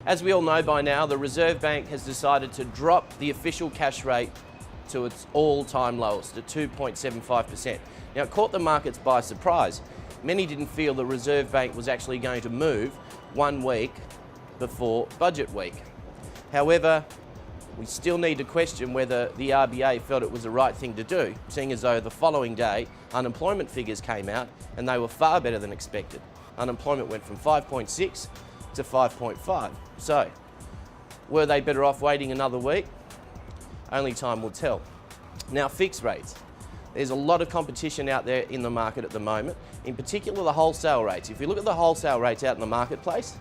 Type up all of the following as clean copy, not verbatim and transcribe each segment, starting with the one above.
As we all know by now, the Reserve Bank has decided to drop the official cash rate to its all-time lowest at 2.75%. Now, it caught the markets by surprise. Many didn't feel the Reserve Bank was actually going to move 1 week before budget week. However, we still need to question whether the RBA felt it was the right thing to do, seeing as though the following day unemployment figures came out and they were far better than expected. Unemployment went from 5.6 to 5.5. So, were they better off waiting another week? Only time will tell. Now, fixed rates. There's a lot of competition out there in the market at the moment, in particular the wholesale rates. If you look at the wholesale rates out in the marketplace,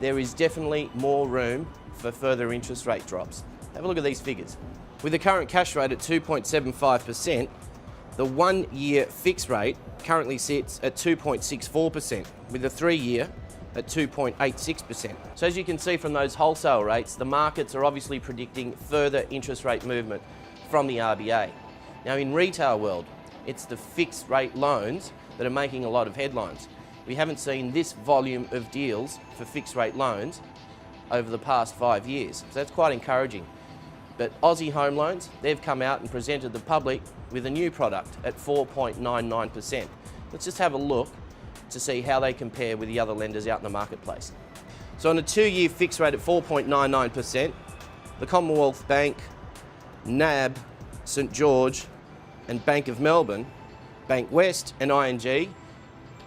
there is definitely more room for further interest rate drops. Have a look at these figures. With the current cash rate at 2.75%, the 1 year fixed rate currently sits at 2.64%, with the 3 year at 2.86%. So as you can see from those wholesale rates, the markets are obviously predicting further interest rate movement from the RBA. Now in retail world, it's the fixed rate loans that are making a lot of headlines. We haven't seen this volume of deals for fixed rate loans over the past 5 years. So that's quite encouraging. But Aussie Home Loans, they've come out and presented the public with a new product at 4.99%. Let's just have a look to see how they compare with the other lenders out in the marketplace. So on a 2 year fixed rate at 4.99%, the Commonwealth Bank, NAB, St George and Bank of Melbourne, Bank West and ING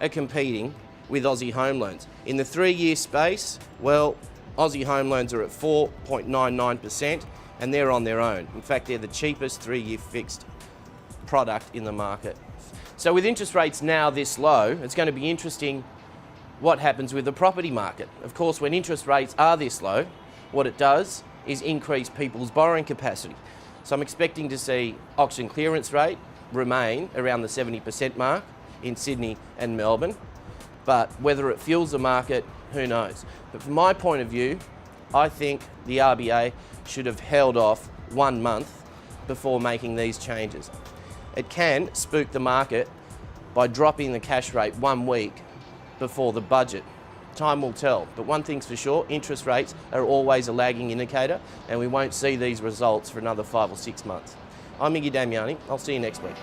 are competing with Aussie Home Loans. In the 3 year space, well, Aussie Home Loans are at 4.99% and they're on their own. In fact, they're the cheapest 3 year fixed product in the market. So with interest rates now this low, it's going to be interesting what happens with the property market. Of course, when interest rates are this low, what it does is increase people's borrowing capacity. So I'm expecting to see auction clearance rate remain around the 70% mark in Sydney and Melbourne, but whether it fuels the market, who knows. But from my point of view, I think the RBA should have held off 1 month before making these changes. It can spook the market by dropping the cash rate 1 week before the budget. Time will tell, but one thing's for sure, interest rates are always a lagging indicator and we won't see these results for another 5 or 6 months. I'm Iggy Damiani, I'll see you next week.